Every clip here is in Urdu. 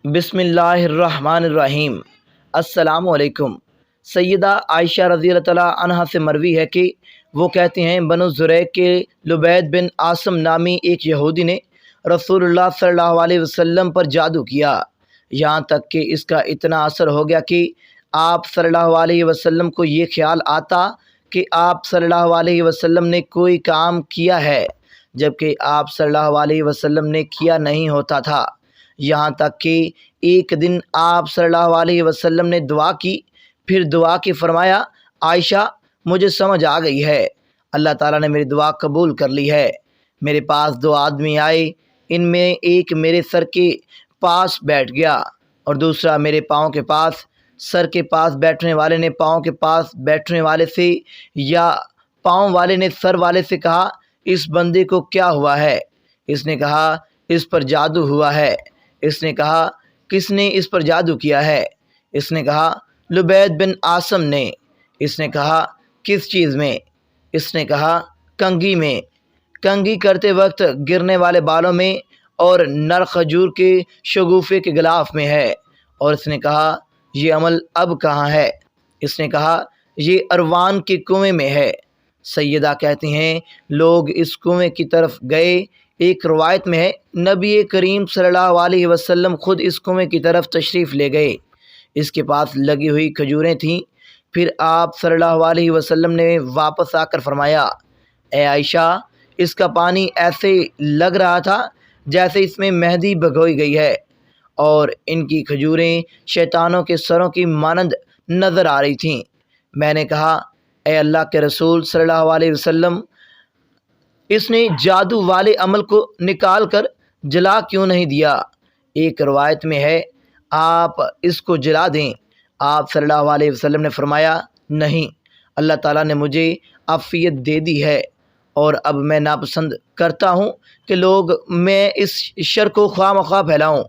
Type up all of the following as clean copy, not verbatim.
بسم اللہ الرحمن الرحیم۔ السلام علیکم۔ سیدہ عائشہ رضی اللہ تعالیٰ عنہا سے مروی ہے کہ وہ کہتے ہیں بنو زریق کے لبید بن عاصم نامی ایک یہودی نے رسول اللہ صلی اللہ علیہ وسلم پر جادو کیا، یہاں تک کہ اس کا اتنا اثر ہو گیا کہ آپ صلی اللہ علیہ وسلم کو یہ خیال آتا کہ آپ صلی اللہ علیہ وسلم نے کوئی کام کیا ہے جبکہ آپ صلی اللہ علیہ وسلم نے کیا نہیں ہوتا تھا، یہاں تک کہ ایک دن آپ صلی اللہ علیہ وسلم نے دعا کی، پھر دعا کی فرمایا عائشہ مجھے سمجھ آ گئی ہے، اللہ تعالیٰ نے میری دعا قبول کر لی ہے۔ میرے پاس دو آدمی آئے، ان میں ایک میرے سر کے پاس بیٹھ گیا اور دوسرا میرے پاؤں کے پاس۔ سر کے پاس بیٹھنے والے نے پاؤں کے پاس بیٹھنے والے سے یا پاؤں والے نے سر والے سے کہا اس بندے کو کیا ہوا ہے؟ اس نے کہا اس پر جادو ہوا ہے۔ اس نے کہا کس نے اس پر جادو کیا ہے؟ اس نے کہا لبید بن عاصم نے۔ اس نے کہا کس چیز میں؟ اس نے کہا کنگھی میں، کنگھی کرتے وقت گرنے والے بالوں میں اور نر کھجور کے شگوفے کے غلاف میں ہے۔ اور اس نے کہا یہ عمل اب کہاں ہے؟ اس نے کہا یہ اروان کے کنویں میں ہے۔ سیدہ کہتی ہیں لوگ اس کنویں کی طرف گئے، ایک روایت میں ہے نبی کریم صلی اللہ علیہ وسلم خود اس کنویں کی طرف تشریف لے گئے، اس کے پاس لگی ہوئی کھجوریں تھیں۔ پھر آپ صلی اللہ علیہ وسلم نے واپس آ کر فرمایا اے عائشہ اس کا پانی ایسے لگ رہا تھا جیسے اس میں مہندی بھگوئی گئی ہے، اور ان کی کھجوریں شیطانوں کے سروں کی مانند نظر آ رہی تھیں۔ میں نے کہا اے اللہ کے رسول صلی اللہ علیہ وسلم اس نے جادو والے عمل کو نکال کر جلا کیوں نہیں دیا؟ ایک روایت میں ہے آپ اس کو جلا دیں۔ آپ صلی اللہ علیہ وسلم نے فرمایا نہیں، اللہ تعالیٰ نے مجھے عافیت دے دی ہے اور اب میں ناپسند کرتا ہوں کہ میں اس شر کو خواہ مخواہ پھیلاؤں۔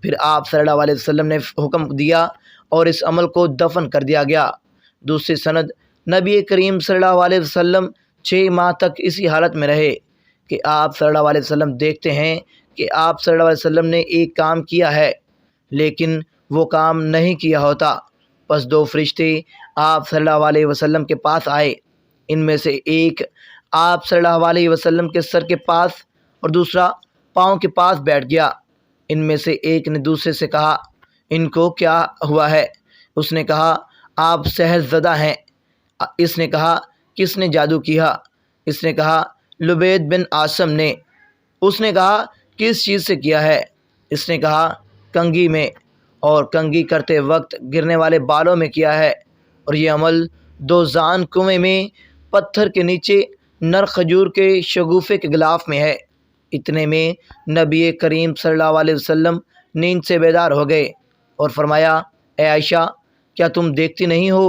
پھر آپ صلی اللہ علیہ وسلم نے حکم دیا اور اس عمل کو دفن کر دیا گیا۔ دوسری سند نبی کریم صلی اللہ علیہ وسلم 6 ماہ تک اسی حالت میں رہے کہ آپ صلی اللہ علیہ وسلم دیکھتے ہیں کہ آپ صلی اللہ علیہ وسلم نے ایک کام کیا ہے لیکن وہ کام نہیں کیا ہوتا۔ پس 2 فرشتے آپ صلی اللہ علیہ وسلم کے پاس آئے، ان میں سے ایک آپ صلی اللہ علیہ وسلم کے سر کے پاس اور دوسرا پاؤں کے پاس بیٹھ گیا۔ ان میں سے ایک نے دوسرے سے کہا ان کو کیا ہوا ہے؟ اس نے کہا آپ سحر زدہ ہیں۔ اس نے کہا کس نے جادو کیا؟ اس نے کہا لبید بن عاصم نے۔ اس نے کہا کس چیز سے کیا ہے؟ اس نے کہا کنگھی میں، اور کنگھی کرتے وقت گرنے والے بالوں میں کیا ہے، اور یہ عمل دوزان کنویں میں پتھر کے نیچے نر کھجور کے شگوفے کے غلاف میں ہے۔ اتنے میں نبی کریم صلی اللہ علیہ وسلم نیند سے بیدار ہو گئے اور فرمایا اے عائشہ کیا تم دیکھتی نہیں ہو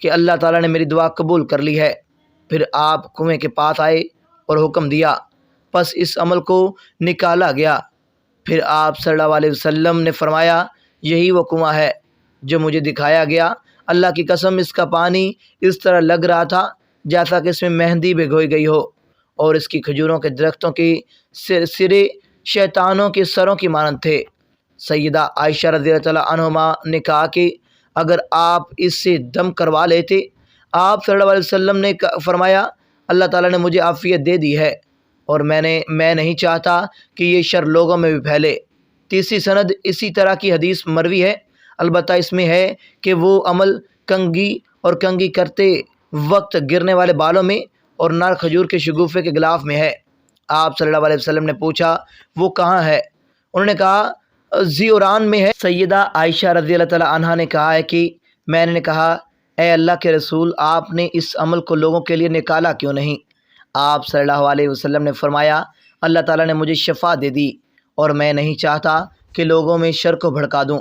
کہ اللہ تعالیٰ نے میری دعا قبول کر لی ہے؟ پھر آپ کنویں کے پاس آئے اور حکم دیا، پس اس عمل کو نکالا گیا۔ پھر آپ صلی اللہ علیہ وسلم نے فرمایا یہی وہ کنواں ہے جو مجھے دکھایا گیا، اللہ کی قسم اس کا پانی اس طرح لگ رہا تھا جیسا کہ اس میں مہندی بھگوئی گئی ہو، اور اس کی کھجوروں کے درختوں کے سرے شیطانوں کے سروں کی مانند تھے۔ سیدہ عائشہ رضی اللہ تعالیٰ عنہما نے کہا کہ اگر آپ اس سے دم کروا لیتے۔ آپ صلی اللہ علیہ وسلم نے فرمایا اللہ تعالیٰ نے مجھے عافیت دے دی ہے اور میں نہیں چاہتا کہ یہ شر لوگوں میں بھی پھیلے۔ تیسری سند اسی طرح کی حدیث مروی ہے، البتہ اس میں ہے کہ وہ عمل کنگھی اور کنگھی کرتے وقت گرنے والے بالوں میں اور نار کھجور کے شگوفے کے غلاف میں ہے۔ آپ صلی اللہ علیہ وسلم نے پوچھا وہ کہاں ہے؟ انہوں نے کہا زیوران میں ہے۔ سیدہ عائشہ رضی اللہ تعالیٰ عنہا نے کہا ہے کہ میں نے کہا اے اللہ کے رسول آپ نے اس عمل کو لوگوں کے لیے نکالا کیوں نہیں؟ آپ صلی اللہ علیہ وسلم نے فرمایا اللہ تعالیٰ نے مجھے شفا دے دی اور میں نہیں چاہتا کہ لوگوں میں شر کو بھڑکا دوں۔